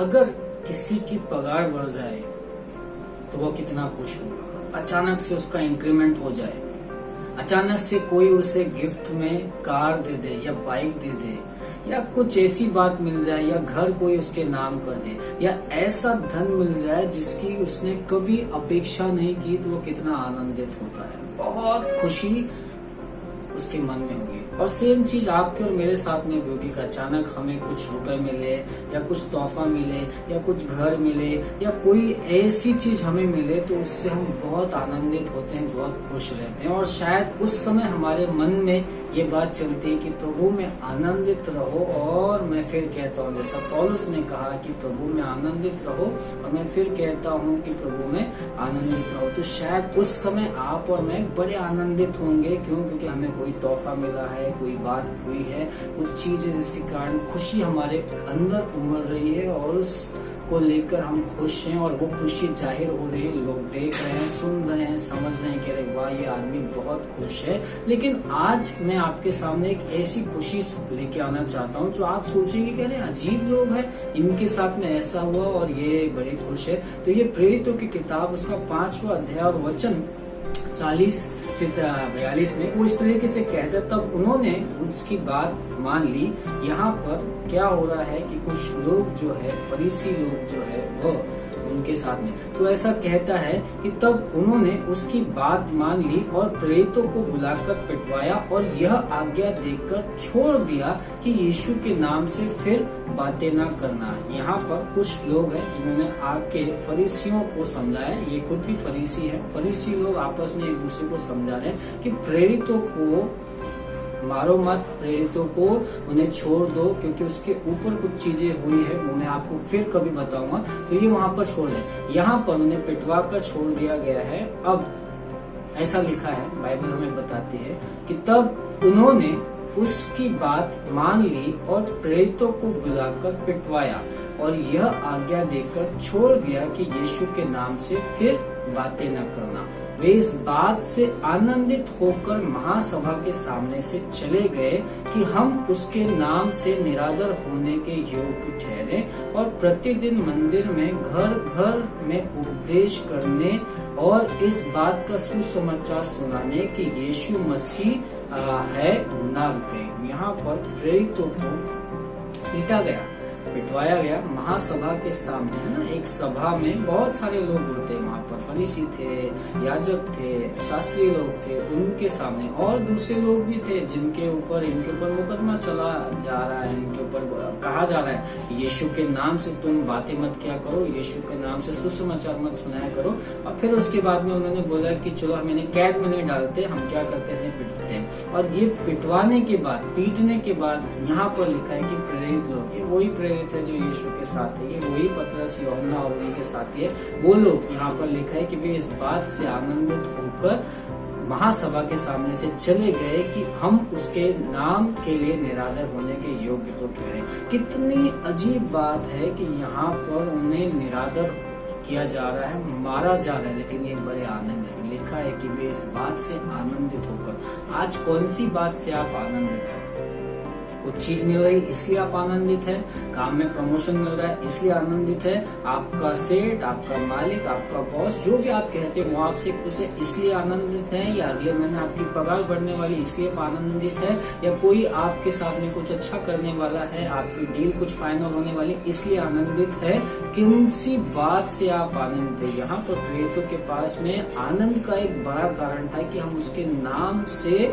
अगर किसी की पगार बढ़ जाए तो वो कितना खुश होगा। अचानक से उसका इंक्रीमेंट हो जाए, अचानक से कोई उसे गिफ्ट में कार दे दे या बाइक दे दे, या कुछ ऐसी बात मिल जाए, या घर कोई उसके नाम कर दे, या ऐसा धन मिल जाए जिसकी उसने कभी अपेक्षा नहीं की, तो वो कितना आनंदित होता है। बहुत खुशी उसके मन में होगी। और सेम चीज आपके और मेरे साथ में भी होगी कि अचानक हमें कुछ रुपए मिले, या कुछ तोहफा मिले, या कुछ घर मिले, या कोई ऐसी चीज हमें मिले, तो उससे हम बहुत आनंदित होते हैं, बहुत खुश रहते हैं। और शायद उस समय हमारे मन में ये बात चलती है कि प्रभु में आनंदित रहो। और मैं फिर कहता हूँ, जैसा पौलुस ने कहा कि प्रभु में आनंदित रहो, और मैं फिर कहता हूँ कि प्रभु में आनंदित रहो। तो शायद उस समय आप और मैं बड़े आनंदित होंगे। क्यों? क्योंकि हमें कोई तोहफा मिला है, कोई बात हुई है, कुछ चीजें जिसके कारण खुशी हमारे अंदर उमड़ रही है, और उसको लेकर हम खुश हैं, और वो खुशी जाहिर हो रही है। लोग देख रहे हैं, सुन रहे हैं, समझ रहे हैं कि अरे वाह, ये आदमी बहुत खुश है। लेकिन आज मैं आपके सामने एक ऐसी खुशी लेके आना चाहता हूँ जो आप सोचेंगे कि अरे अजीब लोग हैं, इनके साथ में ऐसा हुआ और ये बड़े खुश है। तो ये प्रेरितों की किताब, उसका 5वां अध्याय और वचन 40 से 42 में वो इस तरीके से कहते, तब उन्होंने उसकी बात मान ली। यहाँ पर क्या हो रहा है कि कुछ लोग जो है, फरीसी लोग जो है, वो उनके साथ में, तो ऐसा कहता है कि तब उन्होंने उसकी बात मान ली और प्रेरितों को बुलाकर पिटवाया, और यह आज्ञा देकर छोड़ दिया कि यीशु के नाम से फिर बातें ना करना। यहाँ पर कुछ लोग हैं जिन्होंने आके फरीसियों को समझाया, ये खुद भी फरीसी है। फरीसी लोग आपस में एक दूसरे को समझा रहे हैं कि प्रेरितों को मारो मत, प्रेरितों को उन्हें छोड़ दो, क्योंकि उसके ऊपर कुछ चीजें हुई है, वो मैं आपको फिर कभी बताऊंगा। तो ये वहां पर छोड़ दे। यहाँ पर उन्हें पिटवा कर छोड़ दिया गया है। अब ऐसा लिखा है, बाइबल हमें बताती है कि तब उन्होंने उसकी बात मान ली और प्रेरितों को बुलाकर पिटवाया, और यह आज्ञा देकर छोड़ दिया कि यीशु के नाम से फिर बातें न करना। वे इस बात से आनंदित होकर महासभा के सामने से चले गए कि हम उसके नाम से निरादर होने के योग्य ठहरे, और प्रतिदिन मंदिर में घर घर में उपदेश करने और इस बात का सुसमाचार सुनाने कि यीशु मसीह है, न रुके। यहाँ पर प्रेरितों को पीटा गया, पिटवाया गया महासभा के सामने, है ना। एक सभा में बहुत सारे लोग होते हैं, वहाँ पर फरीसी थे, याजक थे, शास्त्रीय लोग थे, उनके सामने और दूसरे लोग भी थे जिनके ऊपर इनके ऊपर मुकदमा चला जा रहा है, इनके ऊपर कहा जा रहा है यीशु के नाम से तुम बातें मत किया करो, यीशु के नाम से सुसमाचार मत सुनाया करो। और फिर उसके बाद में उन्होंने बोला कि चलो हम इन्हें कैद में नहीं डालते, हम क्या करते हैं, पिटते हैं। और ये पिटवाने के बाद, पीटने के बाद यहाँ पर लिखा है कि प्रेरित लोग, ये वही प्रेरित है जो यीशु के साथ है, ये वही पतरस, यूहन्ना और उनके साथी है, वो लोग। यहाँ पर लिखा है कि वे इस बात से आनंदित होकर महासभा के सामने से चले गए कि हम उसके नाम के लिए निरादर होने के योग्य तो ठहरे। कितनी अजीब बात है कि यहाँ पर उन्हें निरादर किया जा रहा है, मारा जा रहा है, लेकिन ये बड़े आनंदित। लिखा है कि वे इस बात से आनंदित होकर। आज कौन सी बात से आप आनंदित हैं? कुछ चीज मिल रही इसलिए आप आनंदित है, काम में प्रमोशन मिल रहा है इसलिए आनंदित है, आपका सेठ, आपका मालिक, आपका बॉस, जो भी आप कहते हैं वो आपसे खुश है इसलिए आनंदित है, या अगले महीने आपकी पगार बढ़ने वाली इसलिए आप आनंदित है, या कोई आपके साथ में कुछ अच्छा करने वाला है, आपकी डील कुछ फाइनल होने वाली इसलिए आनंदित है। किन सी बात से आप आनंदित है? यहाँ पर प्रेरितों के पास में आनंद का एक बड़ा कारण था कि हम उसके नाम से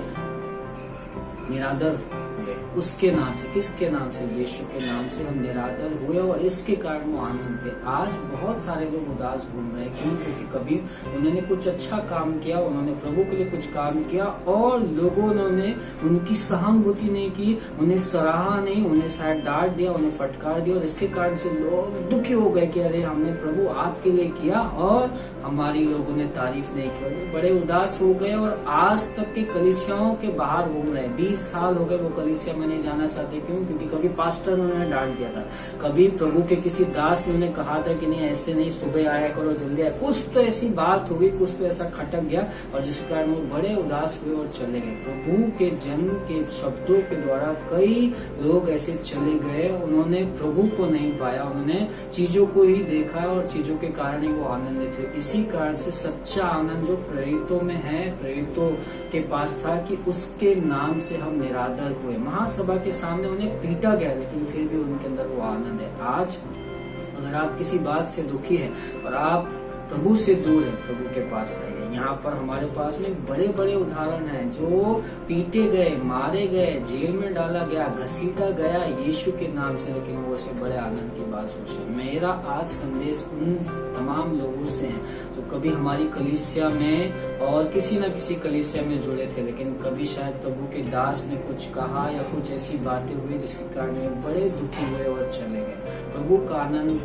निरादर हुए, उसके नाम से। किसके नाम से? यीशु के नाम से हम निरादर हुए, और इसके कारण वो आनंद थे। आज बहुत सारे लोग उदास घूम रहे हैं। क्यों? क्योंकि कभी उन्होंने कुछ अच्छा काम किया, उन्होंने प्रभु के लिए कुछ काम किया, और लोगों ने उनकी सहानुभूति नहीं की, उन्हें सराहा नहीं, उन्हें शायद डांट दिया, उन्हें फटकार दिया, और इसके कारण से लोग दुखी हो गए कि अरे हमने प्रभु आपके लिए किया और हमारी लोगों ने तारीफ नहीं की। बड़े उदास हो गए, और आज तक के कलीसियाओं के बाहर घूम रहे हैं। 20 साल हो गए वो कलीसिया में में नहीं जाना चाहते। क्यों? क्योंकि कभी पास्टर ने उन्हें डांट दिया था, कभी प्रभु के किसी दास ने उन्हें कहा था कि नहीं ऐसे नहीं, सुबह आया करो, जल्दी आया, कुछ तो ऐसी बात हुई, कुछ तो ऐसा खटक गया और जिसके कारण वो बड़े उदास हुए और चले गए। प्रभु के जन्म के शब्दों के द्वारा कई लोग ऐसे चले गए, उन्होंने प्रभु को नहीं पाया, उन्होंने चीजों को ही देखा और चीजों के कारण ही वो आनंदित हुए। इसी कारण से सच्चा आनंद जो प्रेरितों में है, प्रेरितों के पास था कि उसके नाम से हम निरादर हुए। महासभा के सामने उन्हें पीटा गया लेकिन फिर भी उनके अंदर वो आनंद है। आज अगर आप किसी बात से दुखी है और आप प्रभु से दूर है, प्रभु के पास आइए। यहाँ पर हमारे पास में बड़े बड़े उदाहरण हैं जो पीटे गए, मारे गए, जेल में डाला गया, घसीटा गया यीशु के नाम से, लेकिन वो उसे बड़े आनंद की बात सोचे। मेरा आज संदेश उन तमाम लोगों से है जो कभी हमारी कलीसिया में और किसी न किसी कलीसिया में जुड़े थे, लेकिन कभी शायद प्रभु के दास ने कुछ कहा या कुछ ऐसी बातें हुई जिसके कारण वे बड़े दुखी हुए और चले गए। प्रभु का आनंद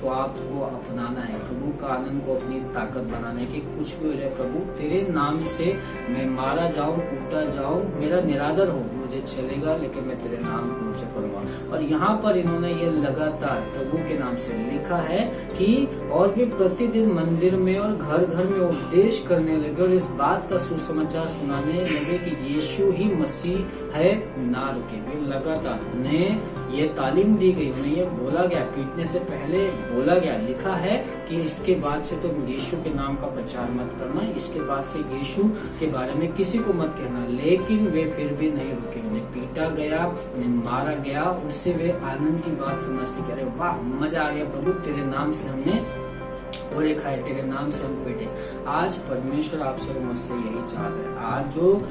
तो आपको अपनाना है, प्रभु का आनंद को अपनी ताकत बनाने की। कुछ भी हो जाए, प्रभु तेरे नाम से मैं मारा जाऊं, कूटा जाऊं, मेरा निरादर हो, मुझे चलेगा, लेकिन मैं तेरे नाम को ऊंचा करूंगा। और यहाँ पर इन्होंने ये लगातार प्रभु के नाम से लिखा है कि और वे प्रतिदिन मंदिर में और घर घर में उपदेश करने लगे और इस बात का सुसमाचार सुनाने लगे कि यीशु ही मसीह है, ना रुके। वे लगातार, उन्हें ये तालीम दी गई, उन्हें ये बोला गया, पीटने से पहले बोला गया, लिखा है कि इसके बाद से तुम यीशु के नाम का प्रचार मत करना, इसके बाद से यीशु के बारे में किसी को मत कहना। लेकिन वे फिर भी नहीं रुके, उन्हें पीटा गया, उन्हें मारा गया, उससे वे आनंद की बात समझते, कह रहे वाह मजा आ गया प्रभु, तेरे नाम से हमने घोड़े खाए, तेरे नाम से हम पीटे। आज परमेश्वर आपसे और मुझसे यही चाहता है। आज जो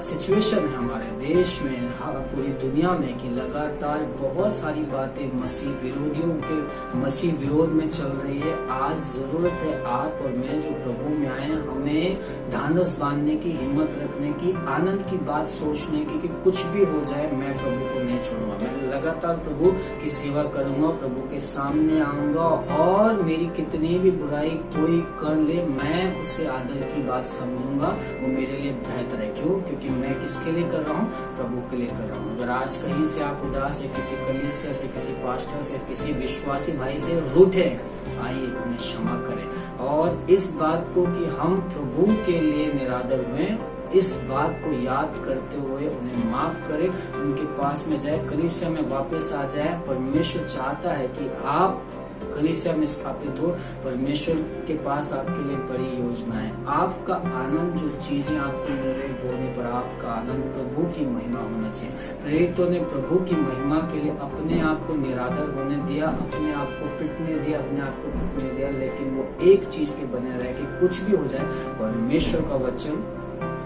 सिचुएशन है हमारे देश में, पूरी दुनिया में, कि लगातार बहुत सारी बातें मसीह विरोधियों के मसीह विरोध में चल रही है। आज जरूरत है आप और मैं जो प्रभु में आए, हमें ढांढस बांधने की, हिम्मत रखने की, आनंद की बात सोचने की कि कुछ भी हो जाए मैं प्रभु को नहीं छोड़ूंगा, मैं लगातार प्रभु की सेवा करूंगा, प्रभु के सामने आऊंगा और मेरी कितनी भी बुराई कोई कर ले, मैं उसे आदर की बात समझूंगा, वो मेरे लिए बेहतर है। क्यों? क्योंकि मैं किसके लिए कर रहा हूँ? प्रभु के लिए कर रहा हूँ। अगर आज कहीं से आप उदास है, किसी कलीसिया से, किसी पास्टर से, किसी विश्वासी भाई से रूठे, आइए उन्हें क्षमा करें और इस बात को कि हम प्रभु के लिए निरादर हुए, इस बात को याद करते हुए उन्हें माफ करें, उनके पास में जाए, कलीसिया में वापस आ जाए। परमेश्वर चाहता है कि आप कलीसिया में स्थापित हो। परमेश्वर के पास आपके लिए बड़ी योजना है। आपका आनंद, जो चीजें आपको मिल रही होने पर आपका आनंद प्रभु की महिमा होना चाहिए। प्रेरितों ने प्रभु की महिमा के लिए अपने आप को निरादर होने दिया, अपने आप को पिटने दिया, अपने आप को पिटने दिया, लेकिन वो एक चीज पे बने रहे कि कुछ भी हो जाए परमेश्वर का वचन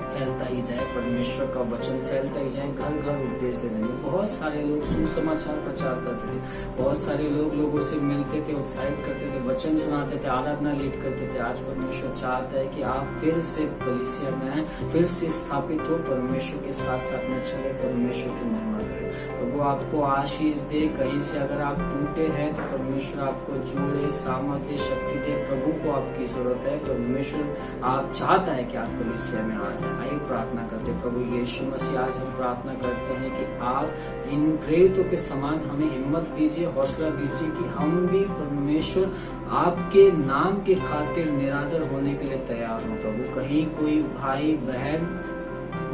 फैलता ही जाए, परमेश्वर का वचन फैलता ही जाए। घर घर उपदेश देने में बहुत सारे लोग सुसमाचार प्रचार करते थे, बहुत सारे लोग लोगों से मिलते थे, उत्साहित करते थे, वचन सुनाते थे, आराधना लीड करते थे। आज परमेश्वर चाहता है कि आप फिर से कलीसिया में आए, फिर से स्थापित हो, परमेश्वर के साथ साथ में चले, परमेश्वर की महिमा करें। प्रभु आपको आशीष दे। कहीं से अगर आप टूटे हैं तो परमेश्वर आपको जोड़े, सामर्थ्य, शक्ति दे। प्रभु को आपकी जरूरत है। परमेश्वर आप चाहता है कि आप कलीसिया में आ जाए। आइए प्रार्थना करते हैं। प्रभु यीशु मसीह, आज हम प्रार्थना करते हैं कि आप इन प्रेरितों के समान हमें हिम्मत दीजिए, हौसला दीजिए कि हम भी परमेश्वर आपके नाम के खातिर निरादर होने के लिए तैयार हों। प्रभु कहीं कोई भाई बहन,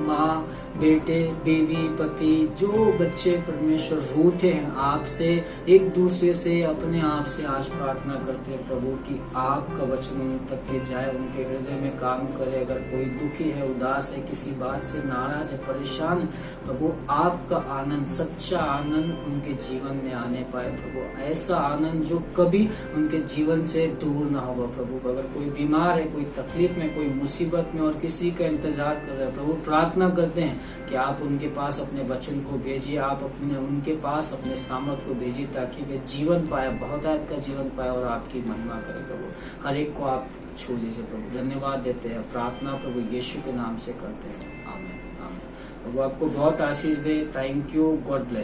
माँ, बेटे, बीवी, पति, जो बच्चे परमेश्वर रूठे हैं आपसे, एक दूसरे से, अपने आप से, आज प्रार्थना करते हैं प्रभु कि आपका वचन उन तक के जाए, उनके हृदय में काम करे। अगर कोई दुखी है, उदास है, किसी बात से नाराज है, परेशान है, प्रभु आपका आनंद, सच्चा आनंद उनके जीवन में आने पाए। प्रभु ऐसा आनंद जो कभी उनके जीवन से दूर ना होगा। प्रभु अगर कोई बीमार है, कोई तकलीफ में, कोई मुसीबत में और किसी का इंतजार कर रहा है, प्रभु प्रार्थना करते हैं कि आप उनके पास अपने वचन को भेजिए, आप उनके पास अपने सामर्थ को भेजिए ताकि वे जीवन पाए, बहुतायत का जीवन पाए और आपकी महिमा करें। प्रभु हर एक को आप छू लीजिए। प्रभु धन्यवाद देते हैं। प्रार्थना प्रभु यीशु के नाम से करते हैं। आमीन, आमीन। प्रभु आपको बहुत आशीष दे। Thank you. God bless.